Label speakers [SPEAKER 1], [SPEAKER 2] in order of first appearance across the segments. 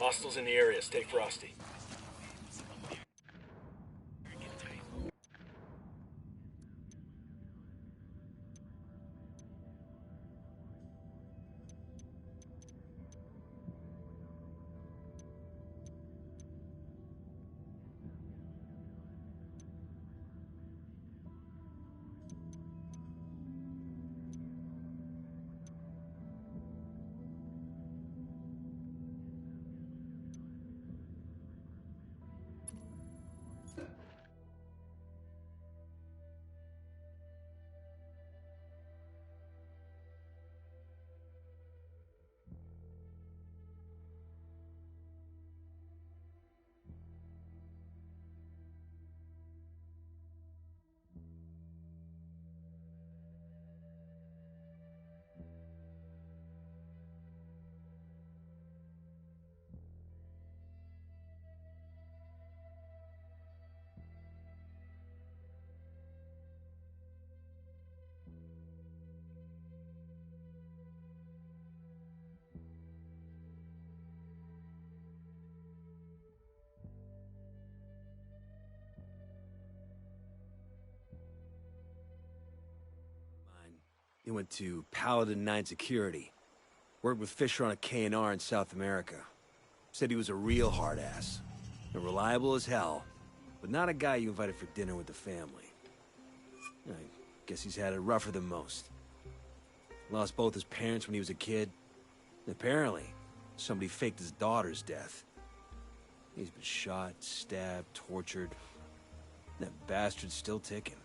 [SPEAKER 1] Hostiles in the area. Stay frosty.
[SPEAKER 2] He went to Paladin 9 Security. Worked with Fisher on a K&R in South America. Said he was a real hard-ass. And reliable as hell, but not a guy you invited for dinner with the family. I guess he's had it rougher than most. Lost both his parents when he was a kid. And apparently, somebody faked his daughter's death. He's been shot, stabbed, tortured. And that bastard's still ticking.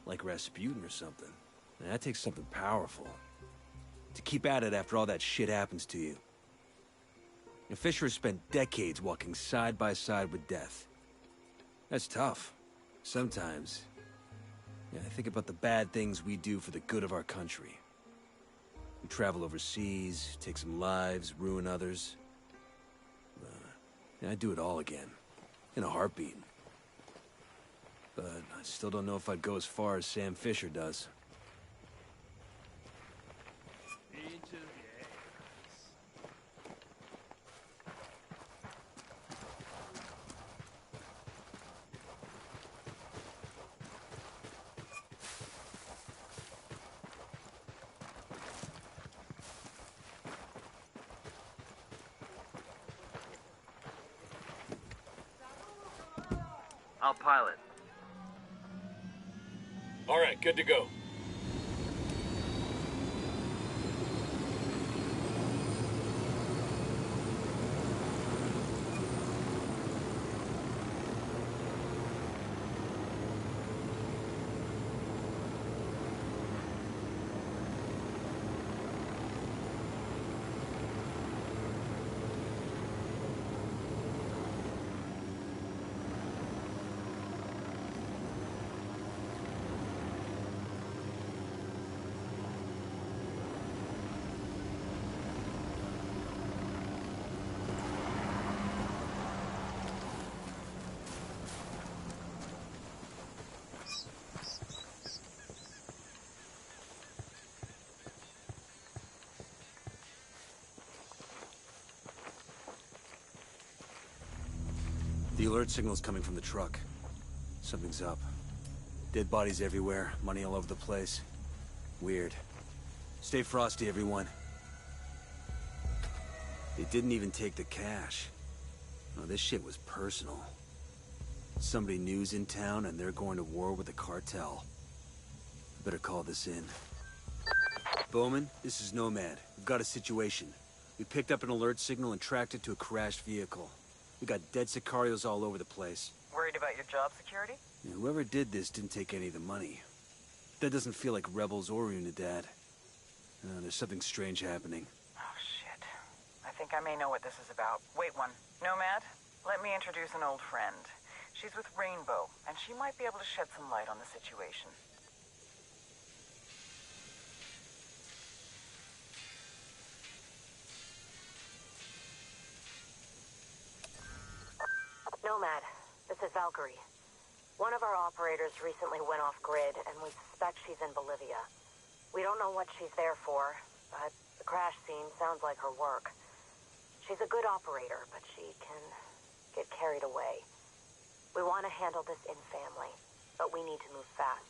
[SPEAKER 2] Like Rasputin or something. And that takes something powerful. To keep at it after all that shit happens to you. And Fisher has spent decades walking side by side with death. That's tough. Sometimes. Yeah, I think about the bad things we do for the good of our country. We travel overseas, take some lives, ruin others. Yeah, I'd do it all again. In a heartbeat. But I still don't know if I'd go as far as Sam Fisher does.
[SPEAKER 3] I'll pilot.
[SPEAKER 1] All right, good to go.
[SPEAKER 2] The alert signal's coming from the truck. Something's up. Dead bodies everywhere, money all over the place. Weird. Stay frosty, everyone. They didn't even take the cash. No, this shit was personal. Somebody new's in town and they're going to war with the cartel. Better call this in. Bowman, this is Nomad. We've got a situation. We picked up an alert signal and tracked it to a crashed vehicle. We got dead sicarios all over the place.
[SPEAKER 4] Worried about your job security?
[SPEAKER 2] Yeah, whoever did this didn't take any of the money. That doesn't feel like rebels or Unidad. There's something strange happening.
[SPEAKER 4] Oh, shit. I think I may know what this is about. Wait one. Nomad, let me introduce an old friend. She's with Rainbow, and she might be able to shed some light on the situation.
[SPEAKER 5] Nomad, this is Valkyrie. One of our operators recently went off-grid, and we suspect she's in Bolivia. We don't know what she's there for, but the crash scene sounds like her work. She's a good operator, but she can get carried away. We want to handle this in family, but we need to move fast.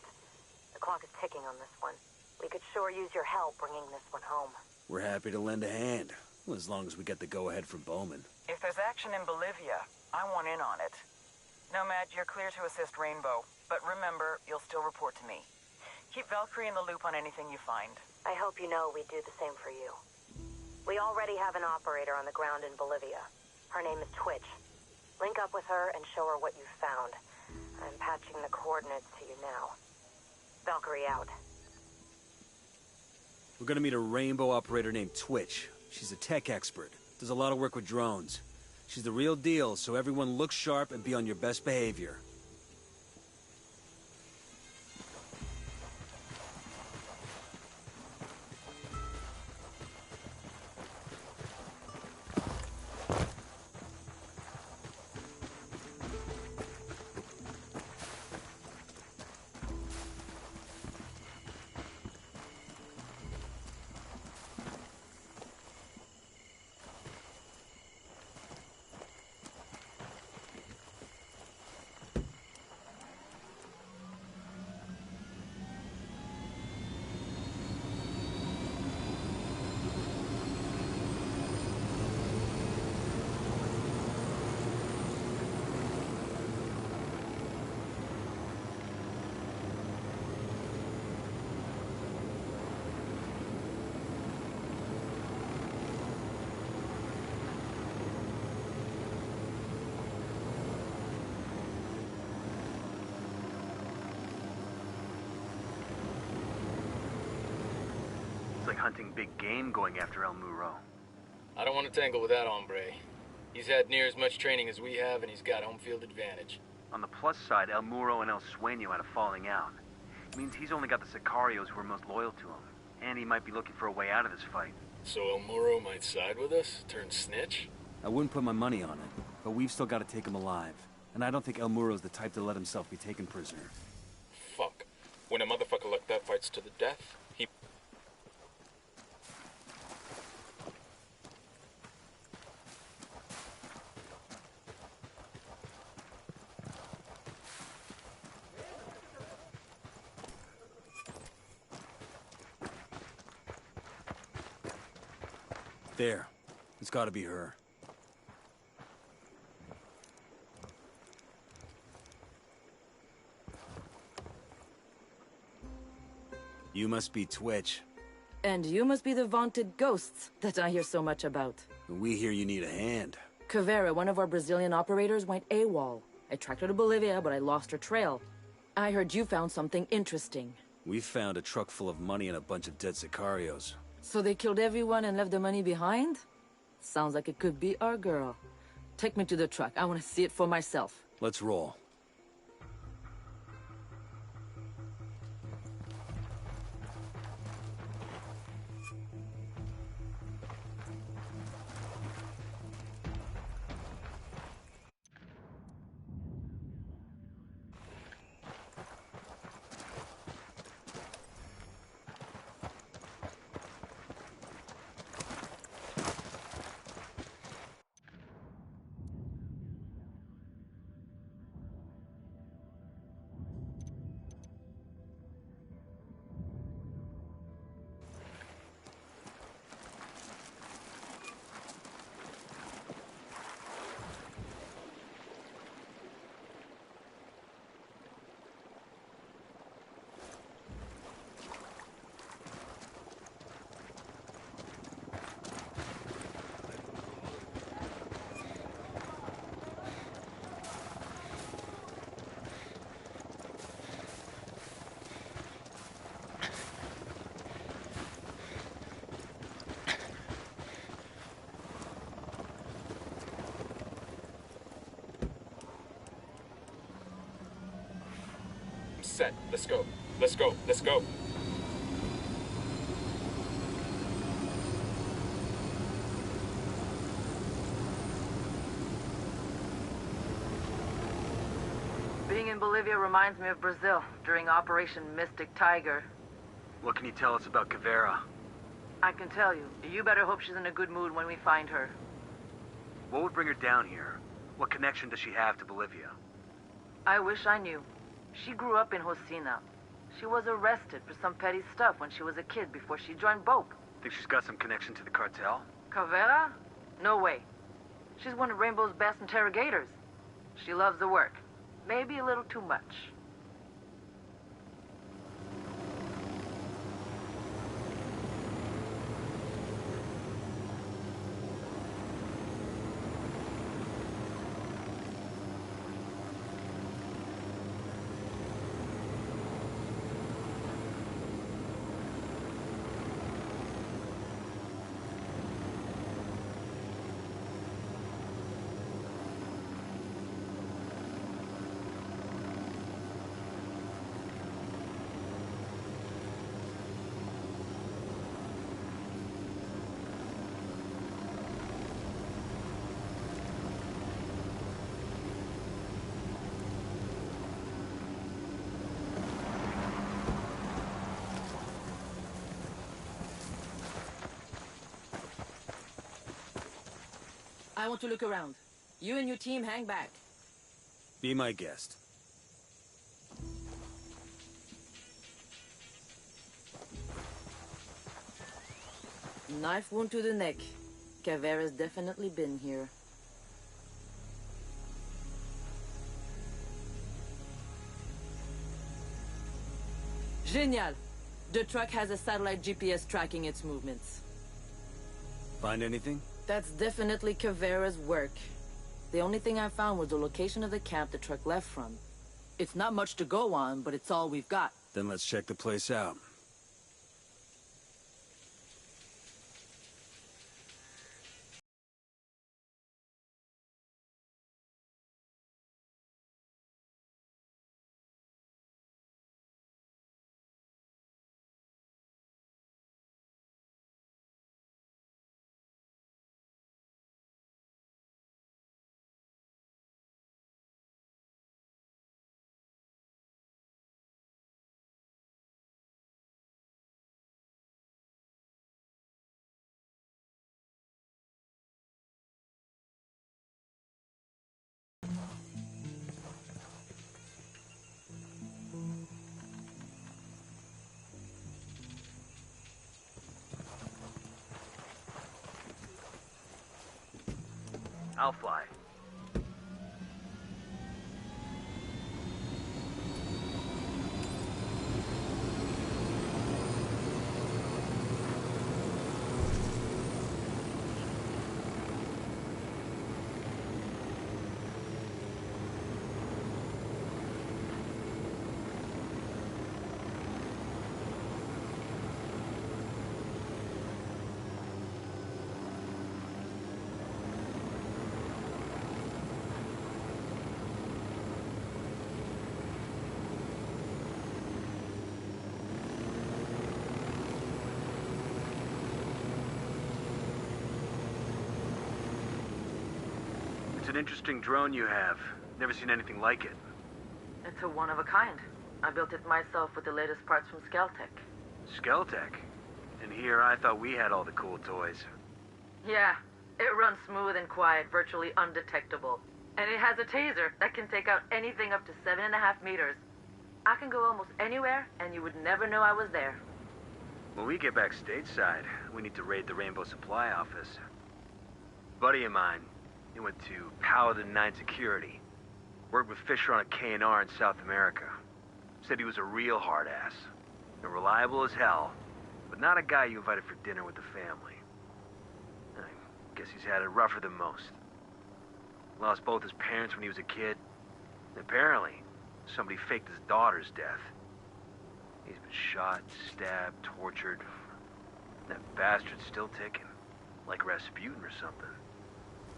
[SPEAKER 5] The clock is ticking on this one. We could sure use your help bringing this one home.
[SPEAKER 2] We're happy to lend a hand, well, as long as we get the go-ahead from Bowman.
[SPEAKER 4] If there's action in Bolivia, I want in on it. Nomad, you're clear to assist Rainbow, but remember, you'll still report to me. Keep Valkyrie in the loop on anything you find.
[SPEAKER 5] I hope you know we do the same for you. We already have an operator on the ground in Bolivia. Her name is Twitch. Link up with her and show her what you've found. I'm patching the coordinates to you now. Valkyrie out.
[SPEAKER 2] We're gonna meet a Rainbow operator named Twitch. She's a tech expert. Does a lot of work with drones. She's the real deal, so everyone look sharp and be on your best behavior. Like hunting big game going after El Muro.
[SPEAKER 1] I don't want to tangle with that hombre. He's had near as much training as we have, and he's got home field advantage.
[SPEAKER 2] On the plus side, El Muro and El Sueño had a falling out. It means he's only got the Sicarios who are most loyal to him. And he might be looking for a way out of this fight.
[SPEAKER 1] So El Muro might side with us? Turn snitch?
[SPEAKER 2] I wouldn't put my money on it, but we've still got to take him alive. And I don't think El Muro's the type to let himself be taken prisoner.
[SPEAKER 1] Fuck. When a motherfucker like that fights to the death, he...
[SPEAKER 2] There. It's gotta be her. You must be Twitch.
[SPEAKER 3] And you must be the vaunted ghosts that I hear so much about.
[SPEAKER 2] We hear you need a hand.
[SPEAKER 3] Caveira, one of our Brazilian operators, went AWOL. I tracked her to Bolivia, but I lost her trail. I heard you found something interesting.
[SPEAKER 2] We found a truck full of money and a bunch of dead Sicarios.
[SPEAKER 3] So they killed everyone and left the money behind? Sounds like it could be our girl. Take me to the truck. I want to see it for myself.
[SPEAKER 2] Let's roll.
[SPEAKER 1] Set. Let's go. Let's go. Let's go.
[SPEAKER 3] Being in Bolivia reminds me of Brazil during Operation Mystic Tiger.
[SPEAKER 2] What can you tell us about Caveira?
[SPEAKER 3] I can tell you, you better hope she's in a good mood when we find her.
[SPEAKER 2] What would bring her down here? What connection does she have to Bolivia?
[SPEAKER 3] I wish I knew. She grew up in Josina. She was arrested for some petty stuff when she was a kid before she joined BOPE.
[SPEAKER 2] Think she's got some connection to the cartel?
[SPEAKER 3] Caveira? No way. She's one of Rainbow's best interrogators. She loves the work. Maybe a little too much. I want to look around. You and your team hang back.
[SPEAKER 2] Be my guest.
[SPEAKER 3] Knife wound to the neck. Caveira's definitely been here. Génial! The truck has a satellite GPS tracking its movements.
[SPEAKER 2] Find anything?
[SPEAKER 3] That's definitely Caveira's work. The only thing I found was the location of the camp the truck left from. It's not much to go on, but it's all we've got.
[SPEAKER 2] Then let's check the place out. I'll fly. It's an interesting drone you have. Never seen anything like it.
[SPEAKER 3] It's a one of a kind. I built it myself with the latest parts from Skeltec.
[SPEAKER 2] Skeltec? And here I thought we had all the cool toys.
[SPEAKER 3] Yeah, it runs smooth and quiet, virtually undetectable. And it has a taser that can take out anything up to 7.5 meters. I can go almost anywhere, and you would never know I was there.
[SPEAKER 2] When we get back stateside, we need to raid the Rainbow Supply office. Buddy of mine, he went to Paladin 9 Security. Worked with Fisher on a K&R in South America. Said he was a real hard-ass. And reliable as hell, but not a guy you invited for dinner with the family. I guess he's had it rougher than most. Lost both his parents when he was a kid. And apparently, somebody faked his daughter's death. He's been shot, stabbed, tortured. That bastard's still ticking. Like Rasputin or something.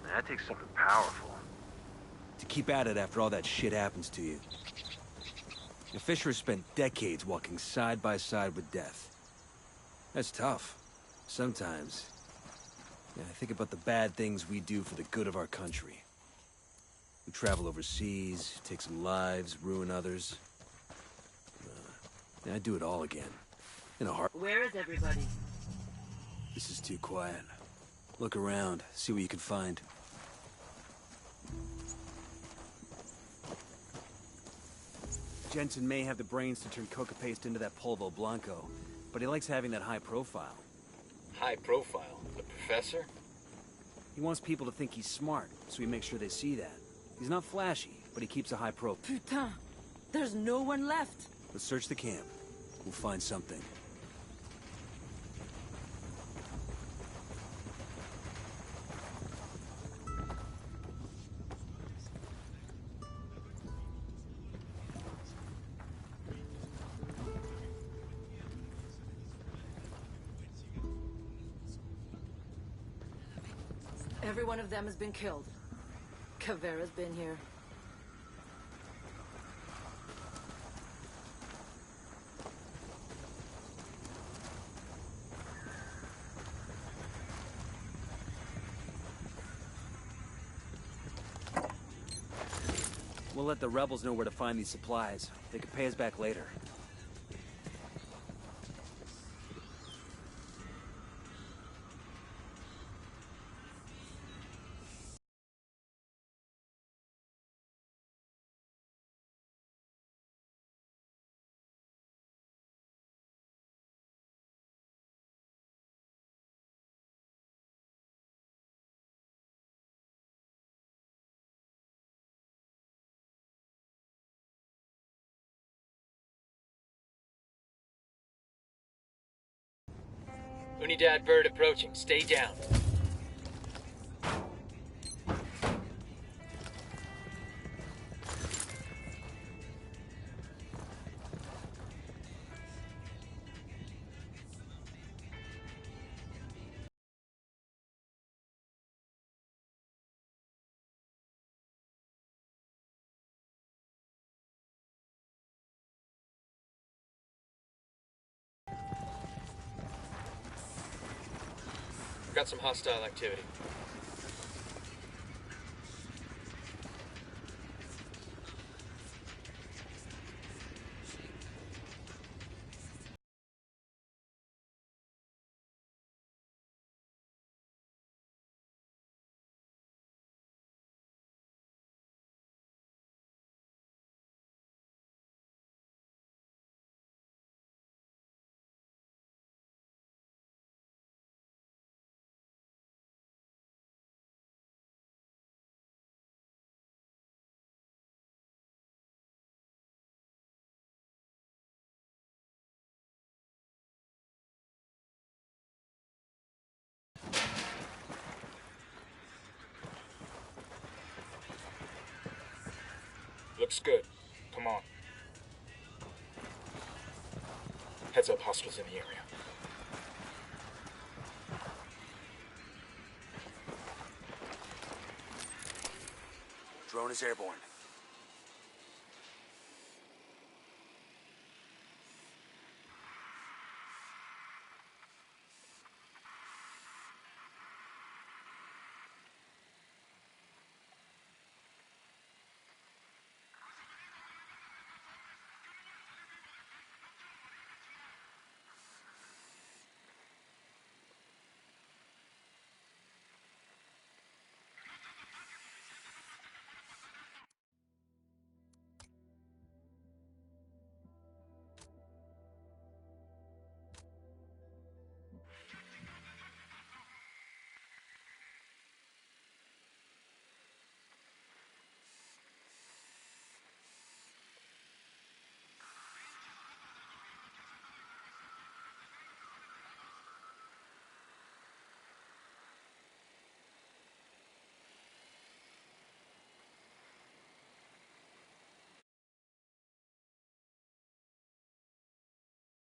[SPEAKER 2] Now, that takes something powerful. To keep at it after all that shit happens to you. Now, Fisher spent decades walking side by side with death. That's tough. Sometimes. Yeah, I think about the bad things we do for the good of our country. We travel overseas, take some lives, ruin others. I'd do it all again. In a heart.
[SPEAKER 3] Where is everybody?
[SPEAKER 2] This is too quiet. Look around, see what you can find. Jensen may have the brains to turn coca paste into that polvo blanco, but he likes having that high profile.
[SPEAKER 1] High profile? The professor?
[SPEAKER 2] He wants people to think he's smart, so he makes sure they see that. He's not flashy, but he keeps a high profile.
[SPEAKER 3] Putain, there's no one left.
[SPEAKER 2] Let's search the camp. We'll find something.
[SPEAKER 3] Every one of them has been killed. Caveira's been here.
[SPEAKER 2] We'll let the rebels know where to find these supplies. They could pay us back later.
[SPEAKER 1] Unidad bird approaching. Stay down. Got some hostile activity. Looks good. Come on. Heads up, hostiles in the area.
[SPEAKER 2] Drone is airborne.